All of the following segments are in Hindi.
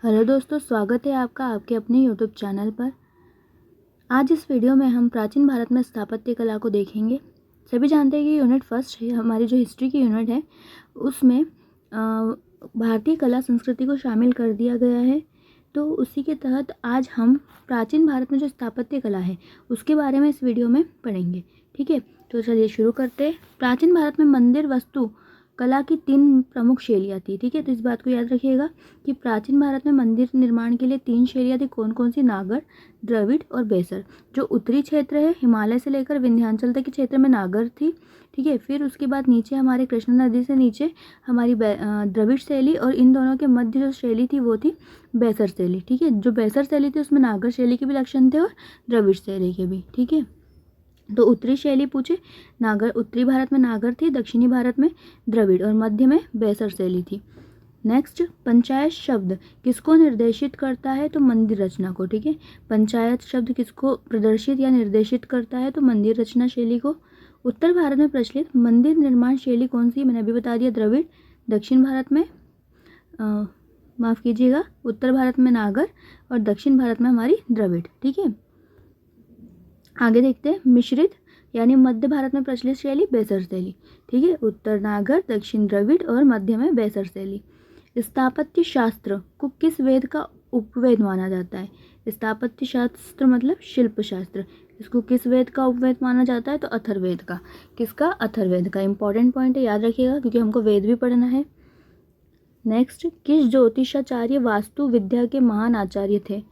हेलो दोस्तों, स्वागत है आपका आपके अपने यूट्यूब चैनल पर। आज इस वीडियो में हम प्राचीन भारत में स्थापत्य कला को देखेंगे। सभी जानते हैं कि यूनिट फर्स्ट है हमारी जो हिस्ट्री की यूनिट है उसमें भारतीय कला संस्कृति को शामिल कर दिया गया है। तो उसी के तहत आज हम प्राचीन भारत में जो स्थापत्य कला है उसके बारे में इस वीडियो में पढ़ेंगे। ठीक है, तो चलिए शुरू करते हैं। प्राचीन भारत में मंदिर वास्तु कला की 3 प्रमुख शैलियाँ थी। ठीक है, तो इस बात को याद रखिएगा कि प्राचीन भारत में मंदिर निर्माण के लिए 3 शैलियाँ थी। कौन कौन सी? नागर, द्रविड़ और बेसर। जो उत्तरी क्षेत्र है हिमालय से लेकर विंध्याचल तक के क्षेत्र में नागर थी। ठीक है, फिर उसके बाद नीचे हमारे कृष्णा नदी से नीचे हमारी द्रविड़ शैली, और इन दोनों के मध्य जो शैली थी वो थी बेसर शैली। ठीक है, जो बेसर शैली थी उसमें नागर शैली के भी लक्षण थे और द्रविड़ शैली के भी। ठीक है, तो उत्तरी शैली पूछे, नागर उत्तरी भारत में नागर थी, दक्षिणी भारत में द्रविड़ और मध्य में बेसर शैली थी। नेक्स्ट, पंचायत शब्द किसको निर्देशित करता है? तो मंदिर रचना को। ठीक है, पंचायत शब्द किसको प्रदर्शित या निर्देशित करता है? तो मंदिर रचना शैली को। उत्तर भारत में प्रचलित मंदिर निर्माण शैली कौन सी? मैंने अभी बता दिया, द्रविड़। दक्षिण भारत में माफ़ कीजिएगा, उत्तर भारत में नागर और दक्षिण भारत में हमारी द्रविड़। ठीक है, आगे देखते हैं। मिश्रित यानी मध्य भारत में प्रचलित शैली बेसर शैली। ठीक है, उत्तर नागर, दक्षिण द्रविड़ और मध्य में बेसर शैली। स्थापत्य शास्त्र को किस वेद का उपवेद माना जाता है? स्थापत्य शास्त्र मतलब शिल्प शास्त्र, इसको किस वेद का उपवेद माना जाता है? तो अथर्ववेद का। किसका? अथर्ववेद का। इंपॉर्टेंट पॉइंट है, याद रखिएगा क्योंकि हमको वेद भी पढ़ना है। नेक्स्ट, किस ज्योतिषाचार्य वास्तु विद्या के महान आचार्य थे?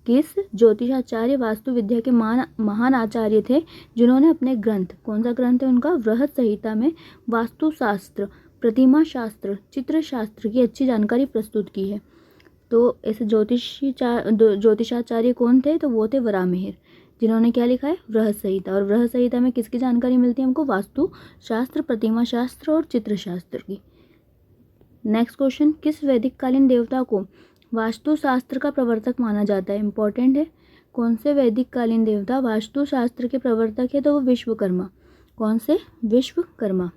किस ज्योतिषाचार्य वास्तु विद्या के महान आचार्य थे जिन्होंने अपने ग्रंथ, कौन सा ग्रंथ है उनका? बृहद संहिता में वास्तुशास्त्र, प्रतिमा शास्त्र, चित्र शास्त्र की अच्छी जानकारी प्रस्तुत की है। तो ऐसे ज्योतिषाचार्य कौन थे? तो वो थे वराहमिहिर, जिन्होंने क्या लिखा है? बृहद संहिता। और बृहद संहिता में किसकी जानकारी मिलती है हमको? वास्तु शास्त्र, प्रतिमा शास्त्र और चित्र शास्त्र की। नेक्स्ट क्वेश्चन, किस वैदिक कालीन देवता को वास्तुशास्त्र का प्रवर्तक माना जाता है? इंपॉर्टेंट है, कौन से वैदिक कालीन देवता वास्तुशास्त्र के प्रवर्तक है? तो वो विश्वकर्मा। कौन से? विश्वकर्मा।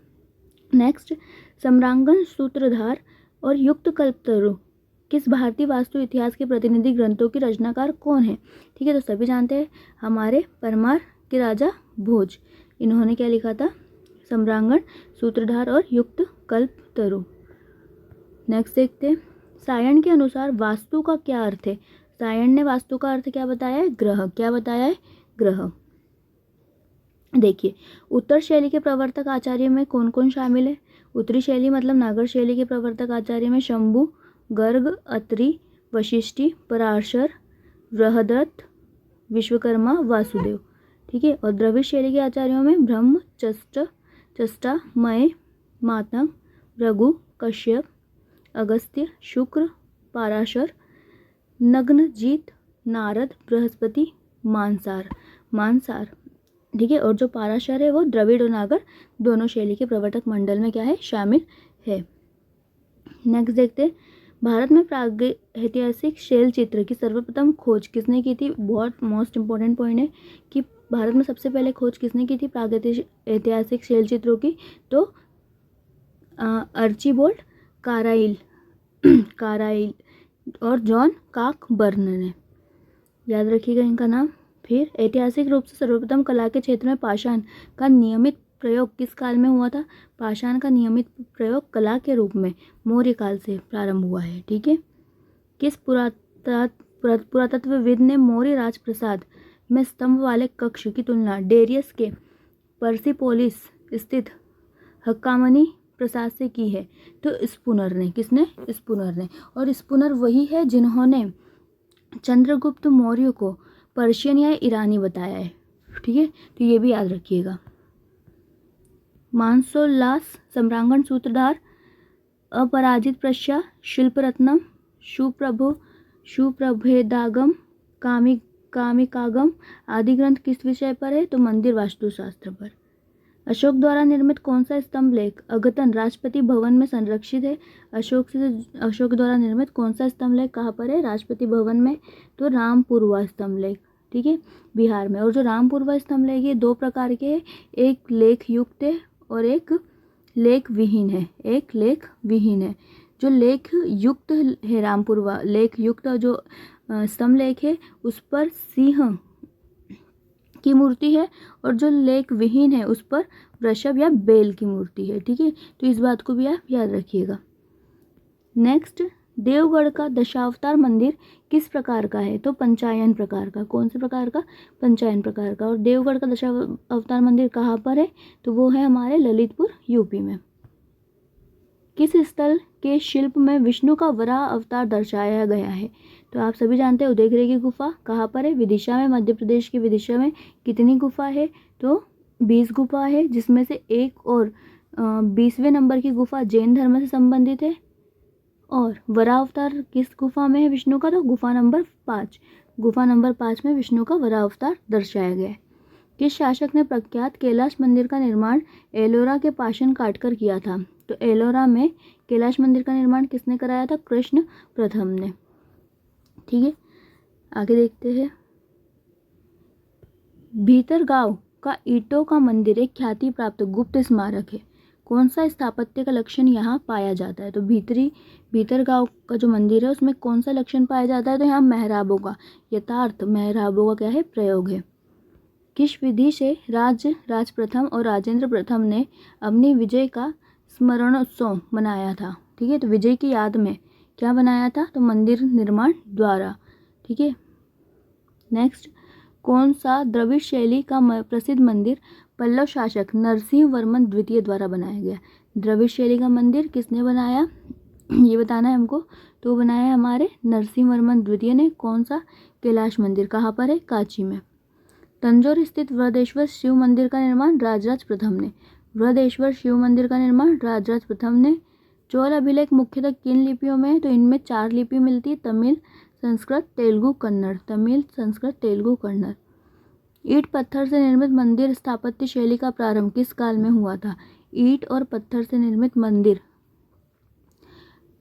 नेक्स्ट, सम्रांगण, सूत्रधार और युक्त कल्पतरु किस भारतीय वास्तु इतिहास के प्रतिनिधि ग्रंथों की रचनाकार कौन है? ठीक है, तो सभी जानते हैं, हमारे परमार के राजा भोज, इन्होंने क्या लिखा था? सम्रांगण, सूत्रधार और युक्त कल्पतरु। नेक्स्ट देखते हैं, सायण के अनुसार वास्तु का क्या अर्थ है? सायण ने वास्तु का अर्थ क्या बताया है? ग्रह। क्या बताया है? ग्रह। देखिए, उत्तर शैली के प्रवर्तक आचार्य में कौन कौन शामिल है? उत्तरी शैली मतलब नागर शैली के प्रवर्तक आचार्य में शंभु, गर्ग, अत्रि, वशिष्ठी, पराशर, बृहदरथ, विश्वकर्मा, वासुदेव। ठीक है, और द्रविड़ शैली के आचार्यों में ब्रह्म, चष्टा, मय, मातंग, भृगु, कश्यप, अगस्त्य, शुक्र, पाराशर, नग्नजीत, नारद, बृहस्पति, मानसार। ठीक है, और जो पाराशर है वो द्रविड़ और नागर दोनों शैली के प्रवर्तक मंडल में क्या है? शामिल है। नेक्स्ट देखते हैं, भारत में प्रागैतिहासिक शैल चित्र की सर्वप्रथम खोज किसने की थी? बहुत मोस्ट इंपॉर्टेंट पॉइंट है कि भारत में सबसे पहले खोज किसने की थी प्रागैतिहासिक शैल चित्रों की? तो आर्चिबाल्ड काराइल और जॉन काकबर्न ने, याद रखिएगा इनका नाम। फिर ऐतिहासिक रूप से सर्वप्रथम कला के क्षेत्र में पाषाण का नियमित प्रयोग किस काल में हुआ था? पाषाण का नियमित प्रयोग कला के रूप में मौर्य काल से प्रारंभ हुआ है। ठीक है, किस पुरातत्वविद ने मौर्य राजप्रासाद में स्तंभ वाले कक्ष की तुलना डेरियस के पर्सिपोलिस स्थित हक्कामनी प्रसाद से की है? तो स्पूनर ने। किसने? स्पूनर ने। और स्पूनर वही है जिन्होंने चंद्रगुप्त मौर्य को पर्शियन या ईरानी बताया है। ठीक है, तो ये भी याद रखिएगा। मानसोल्लास, सम्रांगण, सूत्रधार, अपराजित प्रश्या, शिल्परत्नम, सुप्रभेदागम, कामिकागम आदि ग्रंथ किस विषय पर है? तो मंदिर वास्तुशास्त्र पर। अशोक द्वारा निर्मित कौन सा स्तंभ लेख अद्यतन राष्ट्रपति भवन में संरक्षित है? अशोक द्वारा निर्मित कौन सा स्तंभ लेख कहाँ पर है? राष्ट्रपति भवन में। तो रामपुरवा स्तंभ लेख। ठीक है, बिहार में। और जो रामपुरवा स्तंभ लेख ये 2 प्रकार के हैं, एक लेख युक्त है और एक लेख विहीन है। जो लेख युक्त है रामपुर लेख युक्त जो स्तंभ लेख है उस पर सिंह की मूर्ति है, और जो लेख विहीन है उस पर वृषभ या बैल की मूर्ति है। ठीक है, तो इस बात को भी आप याद रखिएगा। नेक्स्ट, देवगढ़ का दशावतार मंदिर किस प्रकार का है? तो पंचायन प्रकार का। कौन से प्रकार का? पंचायन प्रकार का। और देवगढ़ का दशावतार मंदिर कहाँ पर है? तो वो है हमारे ललितपुर यूपी में। किस स्थल के शिल्प में विष्णु का वराह अवतार दर्शाया गया है? तो आप सभी जानते हैं उदयगिरि की गुफा कहाँ पर है? विदिशा में। मध्य प्रदेश की विदिशा में कितनी गुफा है? तो 20 गुफा है, जिसमें से एक और 20वें नंबर की गुफा जैन धर्म से संबंधित है। और वराह अवतार किस गुफा में है विष्णु का? तो गुफा नंबर 5। गुफा नंबर 5 में विष्णु का वराह अवतार दर्शाया गया है। किस शासक ने प्रख्यात कैलाश मंदिर का निर्माण एलोरा के पाषाण काटकर किया था? तो एलोरा में कैलाश मंदिर का निर्माण किसने कराया था? कृष्ण प्रथम ने। ठीक है, आगे देखते हैं। भीतरगांव का ईंटों का मंदिर एक ख्याति प्राप्त गुप्त स्मारक है। कौन सा स्थापत्य का लक्षण यहाँ पाया जाता है? तो भीतरगांव का जो मंदिर है उसमें कौन सा लक्षण पाया जाता है? तो यहाँ मेहराबों का, यथार्थ मेहराबों का क्या है? प्रयोग है। किस विधि से राज प्रथम और राजेंद्र प्रथम ने अपनी विजय का स्मरणोत्सव मनाया था? ठीक है, तो विजय की याद में क्या बनाया था? तो मंदिर निर्माण द्वारा। ठीक है, नेक्स्ट, कौन सा द्रविड़ शैली का प्रसिद्ध मंदिर पल्लव शासक नरसिंह वर्मन द्वितीय द्वारा बनाया गया? द्रविड़ शैली का मंदिर किसने बनाया ये बताना है हमको। तो बनाया है हमारे नरसिंह वर्मन द्वितीय ने। कौन सा? कैलाश मंदिर। कहाँ पर है? कांची में। तंजौर स्थित वृहदेश्वर शिव मंदिर का निर्माण राजराज प्रथम ने। वृहदेश्वर शिव मंदिर का निर्माण राजराज प्रथम ने। चोल अभिलेख मुख्यतः किन लिपियों में है? तो इनमें 4 लिपि मिलती है, तमिल, संस्कृत, तेलुगु, कन्नड़। तमिल, संस्कृत, तेलुगु, कन्नड़। ईंट पत्थर से निर्मित मंदिर स्थापत्य शैली का प्रारंभ किस काल में हुआ था? ईंट और पत्थर से निर्मित मंदिर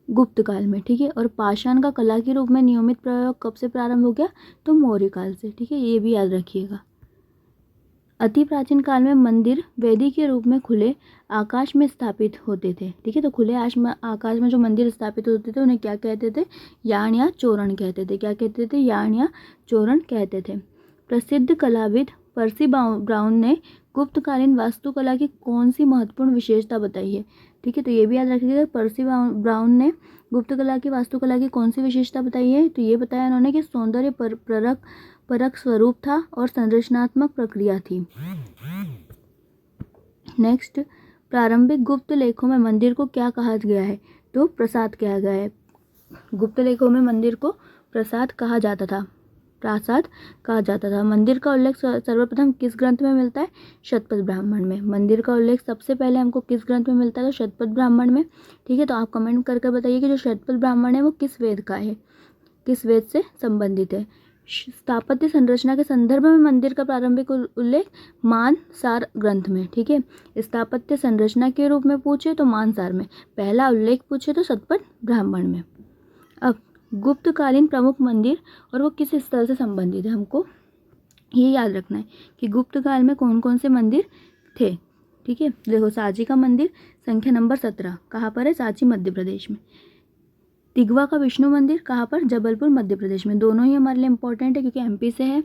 गुप्त काल में। ठीक है, और पाषाण का कला के रूप में नियमित प्रयोग कब से प्रारंभ हो गया? तो मौर्य काल से। ठीक है, ये भी याद रखिएगा। अति प्राचीन काल में मंदिर वेदी के रूप में खुले आकाश में स्थापित होते थे। ठीक है, तो खुले आकाश में जो मंदिर स्थापित होते थे उन्हें क्या कहते थे? यान या चोरण कहते थे। क्या कहते थे? यान या चोरण कहते थे। प्रसिद्ध कलाविद पर्सी ब्राउन ने गुप्तकालीन वास्तुकला की कौन सी महत्वपूर्ण विशेषता बताई है? ठीक है, तो ये भी याद रखिएगा। पर्सी ब्राउन ने गुप्तकला की वास्तुकला की कौन सी विशेषता बताई है? तो ये बताया उन्होंने कि सौंदर्य परक स्वरूप था और संरचनात्मक प्रक्रिया थी। नेक्स्ट, प्रारंभिक गुप्त लेखों में मंदिर को क्या कहा गया है? तो प्रसाद कहा गया है। गुप्त लेखों में मंदिर को प्रसाद कहा जाता था। प्रासाद कहा जाता था। मंदिर का उल्लेख सर्वप्रथम किस ग्रंथ में मिलता है? शतपथ ब्राह्मण में। मंदिर का उल्लेख सबसे पहले हमको किस ग्रंथ में मिलता है? तो शतपथ ब्राह्मण में। ठीक है, तो आप कमेंट करके बताइए कि जो शतपथ ब्राह्मण है वो किस वेद का है, किस वेद से संबंधित है। स्थापत्य संरचना के संदर्भ में मंदिर का प्रारंभिक उल्लेख मानसार ग्रंथ में। ठीक है, स्थापत्य संरचना के रूप में पूछे तो मानसार में, पहला उल्लेख पूछे तो शतपथ ब्राह्मण में। अब गुप्तकालीन प्रमुख मंदिर और वो किस स्थल से संबंधित है, हमको ये याद रखना है कि गुप्त काल में कौन कौन से मंदिर थे। ठीक है, देखो सांची का मंदिर संख्या नंबर 17 कहाँ पर है? सांची मध्य प्रदेश में। तिगवा का विष्णु मंदिर कहाँ पर? जबलपुर मध्य प्रदेश में। दोनों ही हमारे लिए इंपॉर्टेंट है क्योंकि एमपी से है।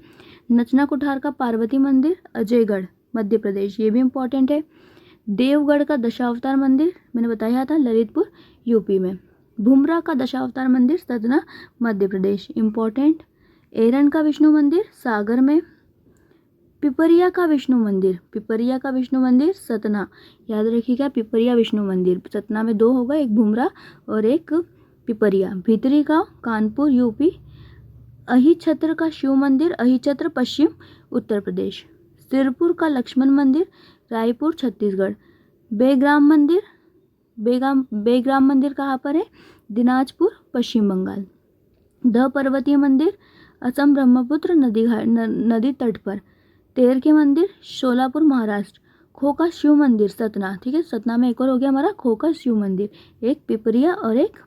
नचना कुठार का पार्वती मंदिर अजयगढ़ मध्य प्रदेश, ये भी इंपॉर्टेंट है। देवगढ़ का दशावतार मंदिर मैंने बताया था ललितपुर यूपी में। भुमरा का दशावतार मंदिर सतना मध्य प्रदेश, इंपॉर्टेंट। एरन का विष्णु मंदिर सागर में। पिपरिया का विष्णु मंदिर सतना, याद रखिएगा। पिपरिया विष्णु मंदिर सतना में 2 होगा, एक भुमरा और एक पिपरिया। भीतरी गांव कानपुर यूपी। अहिछत्र का शिव मंदिर अहिछत्र पश्चिम उत्तर प्रदेश। सिरपुर का लक्ष्मण मंदिर रायपुर छत्तीसगढ़। बेग्राम मंदिर कहाँ पर है? दिनाजपुर पश्चिम बंगाल। द पर्वतीय मंदिर असम ब्रह्मपुत्र नदी तट पर। तेर के मंदिर शोलापुर महाराष्ट्र। खोका शिव मंदिर सतना। ठीक है, सतना में एक और हो गया हमारा खोका शिव मंदिर, एक पिपरिया और एक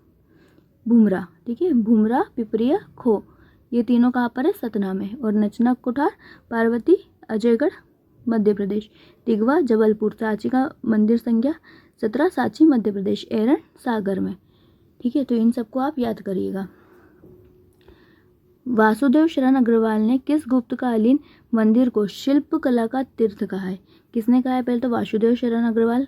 भुमरा। ठीक है, भुमरा पिपरिया खो, ये तीनों कहाँ पर है? सतना में। और नचना कुठार पार्वती अजयगढ़ मध्य प्रदेश। तिगवा जबलपुर। सांची का मंदिर संख्या 17 सांची मध्य प्रदेश। एरन सागर में। ठीक है, तो इन सबको आप याद करिएगा। वासुदेव शरण अग्रवाल ने किस गुप्तकालीन मंदिर को शिल्प कला का तीर्थ कहा है? किसने कहा है? पहले तो वासुदेव शरण अग्रवाल।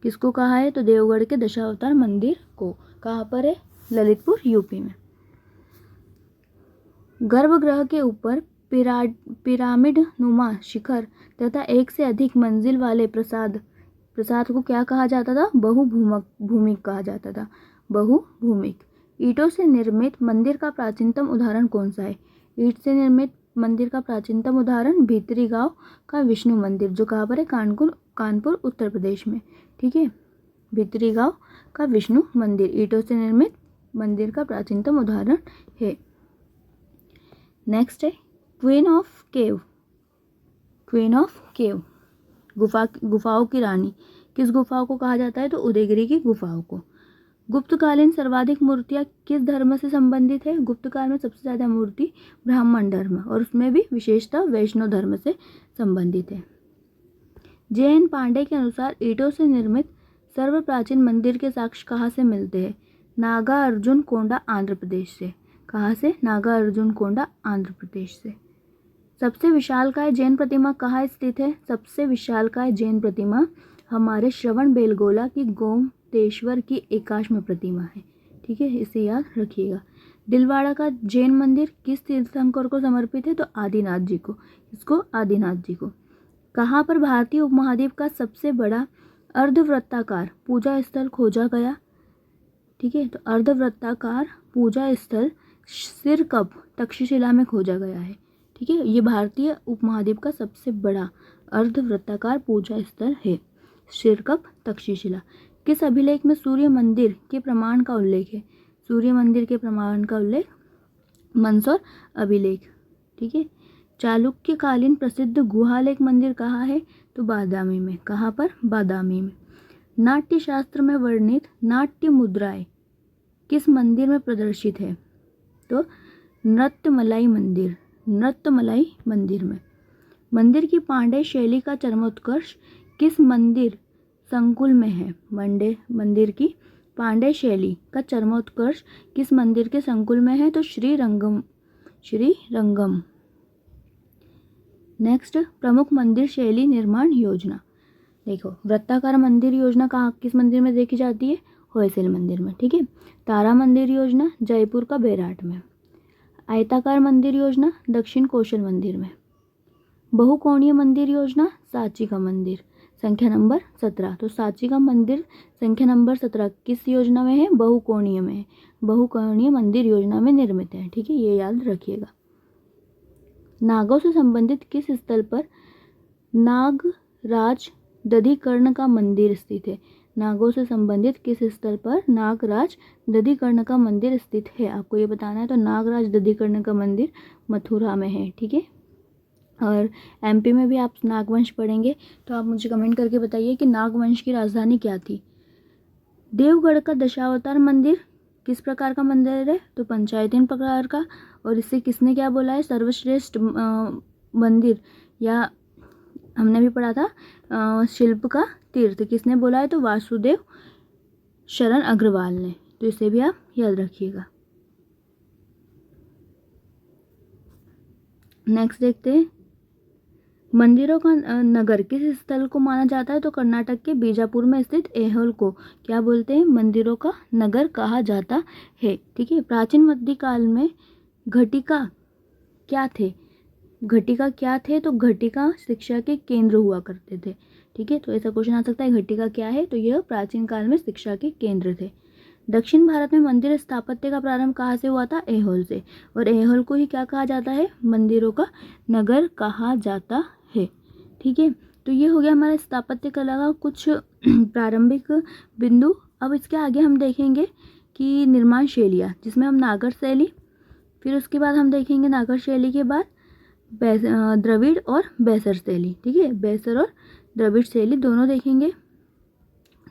किसको कहा है? तो देवगढ़ के दशावतार मंदिर को। कहाँ पर है? ललितपुर, यूपी में। गर्भगृह के ऊपर पिरामिड नुमा शिखर तथा एक से अधिक मंजिल वाले प्रसाद को क्या कहा जाता था? बहुभूमिक कहा जाता था। बहुभूमिक। ईंटों से निर्मित मंदिर का प्राचीनतम उदाहरण कौन सा है? ईंट से निर्मित मंदिर का प्राचीनतम उदाहरण भीतरी गांव का विष्णु मंदिर, जो कहाँ पर है? कानपुर उत्तर प्रदेश में। ठीक है, भीतरी गांव का विष्णु मंदिर ईंटों से निर्मित मंदिर का प्राचीनतम उदाहरण है। नेक्स्ट है क्वीन ऑफ केव। गुफाओं की रानी। किस गुफाओं को कहा जाता है? तो उदयगिरी की गुफाओं को। गुप्तकालीन सर्वाधिक मूर्तियां किस धर्म से संबंधित है? गुप्तकाल में सबसे ज्यादा मूर्ति ब्राह्मण धर्म और उसमें भी विशेषतः वैष्णव धर्म से संबंधित है। जे.एन. पांडे के अनुसार ईंटों से निर्मित सर्व प्राचीन मंदिर के साक्ष्य कहाँ से मिलते हैं? नागार्जुन कोंडा, आंध्र प्रदेश से। कहाँ से? नागार्जुन कोंडा, आंध्र प्रदेश से। सबसे विशालकाय जैन प्रतिमा कहाँ स्थित है? सबसे विशालकाय जैन प्रतिमा हमारे श्रवण बेलगोला की गोमतेश्वर की एकाश्म प्रतिमा है। ठीक है, इसे याद रखिएगा। दिलवाड़ा का जैन मंदिर किस तीर्थंकर को समर्पित है? तो आदिनाथ जी को। इसको आदिनाथ जी को। कहाँ पर भारतीय उपमहाद्वीप का सबसे बड़ा अर्धवृत्ताकार पूजा स्थल खोजा गया? ठीक है, तो अर्धवृत्ताकार पूजा स्थल सिरकप तक्षशिला में खोजा गया है। ठीक है, ये भारतीय उपमहाद्वीप का सबसे बड़ा अर्धवृत्ताकार पूजा स्थल है, सिरकप तक्षशिला। किस अभिलेख में सूर्य मंदिर के प्रमाण का उल्लेख है? सूर्य मंदिर के प्रमाण का उल्लेख मंदसौर अभिलेख। ठीक है, चालुक्यकालीन प्रसिद्ध गुहालेख मंदिर कहाँ है? तो बादामी में। कहाँ पर? बादामी में। नाट्य शास्त्र में वर्णित नाट्य मुद्राएं किस मंदिर में प्रदर्शित है? तो नृत्यमलाई मंदिर में। मंदिर की पांडे शैली का चरमोत्कर्ष किस मंदिर संकुल में है? मंदिर की पांडे शैली का चरमोत्कर्ष किस मंदिर के संकुल में है? तो श्रीरंगम। नेक्स्ट, प्रमुख मंदिर शैली निर्माण योजना। देखो, वृत्ताकार मंदिर योजना किस मंदिर में देखी जाती है? होयसल मंदिर में। ठीक है, तारा मंदिर योजना जयपुर का बैराट में। आयताकार मंदिर योजना दक्षिण कौशल मंदिर में। बहुकोणीय मंदिर योजना सांची का मंदिर, संख्या नंबर 17। तो सांची का मंदिर संख्या नंबर 17 किस योजना में है? बहुकोणीय में है। बहुकोणीय मंदिर योजना में निर्मित है। ठीक है, ये याद रखिएगा। नागों से संबंधित किस स्थल पर नागराज दधिकर्ण का मंदिर स्थित है? नागों से संबंधित किस स्थल पर नागराज दधिकर्ण का मंदिर स्थित है? आपको ये बताना है। तो नागराज दधिकर्ण का मंदिर मथुरा में है। ठीक है, और एमपी में भी आप नागवंश पढ़ेंगे, तो आप मुझे कमेंट करके बताइए कि नागवंश की राजधानी क्या थी। देवगढ़ का दशावतार मंदिर किस प्रकार का मंदिर है? तो पंचायतीन प्रकार का। और इसे किसने क्या बोला है? सर्वश्रेष्ठ मंदिर, या हमने भी पढ़ा था शिल्प का तीर्थ, किसने बोला है? तो वासुदेव शरण अग्रवाल ने। तो इसे भी आप याद रखिएगा। नेक्स्ट देखते हैं, मंदिरों का नगर किस स्थल को माना जाता है? तो कर्नाटक के बीजापुर में स्थित ऐहोल को क्या बोलते हैं? मंदिरों का नगर कहा जाता है। ठीक है, प्राचीन मध्यकाल में घटिका क्या थे? तो घटिका शिक्षा के केंद्र हुआ करते थे। ठीक है, तो ऐसा क्वेश्चन आ सकता है, घटिका क्या है? तो यह प्राचीन काल में शिक्षा के केंद्र थे। दक्षिण भारत में मंदिर स्थापत्य का प्रारंभ कहाँ से हुआ था? ऐहोल से। और ऐहोल को ही क्या कहा जाता है? मंदिरों का नगर कहा जाता है। ठीक है, तो ये हो गया हमारा स्थापत्य कला का कुछ प्रारंभिक बिंदु। अब इसके आगे हम देखेंगे कि निर्माण शैलियाँ, जिसमें हम नागर शैली, फिर उसके बाद हम देखेंगे नागर शैली के बाद द्रविड़ और बैसर शैली। ठीक है, बैसर और द्रविड़ शैली दोनों देखेंगे।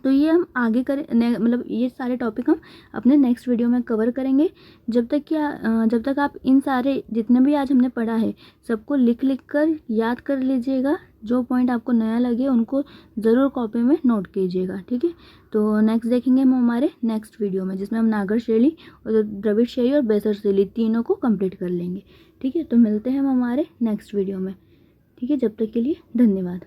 तो ये हम आगे करें मतलब ये सारे टॉपिक हम अपने नेक्स्ट वीडियो में कवर करेंगे। जब तक आप इन सारे जितने भी आज हमने पढ़ा है सबको लिख कर याद कर लीजिएगा। जो पॉइंट आपको नया लगे उनको ज़रूर कॉपी में नोट कीजिएगा, ठीक है। तो नेक्स्ट देखेंगे हम हमारे नेक्स्ट वीडियो में, जिसमें हम नागर शैली और द्रविड़ शैली और बेसर शैली तीनों को कंप्लीट कर लेंगे, ठीक है। तो मिलते हैं हम हमारे नेक्स्ट वीडियो में, ठीक है। जब तक के लिए धन्यवाद।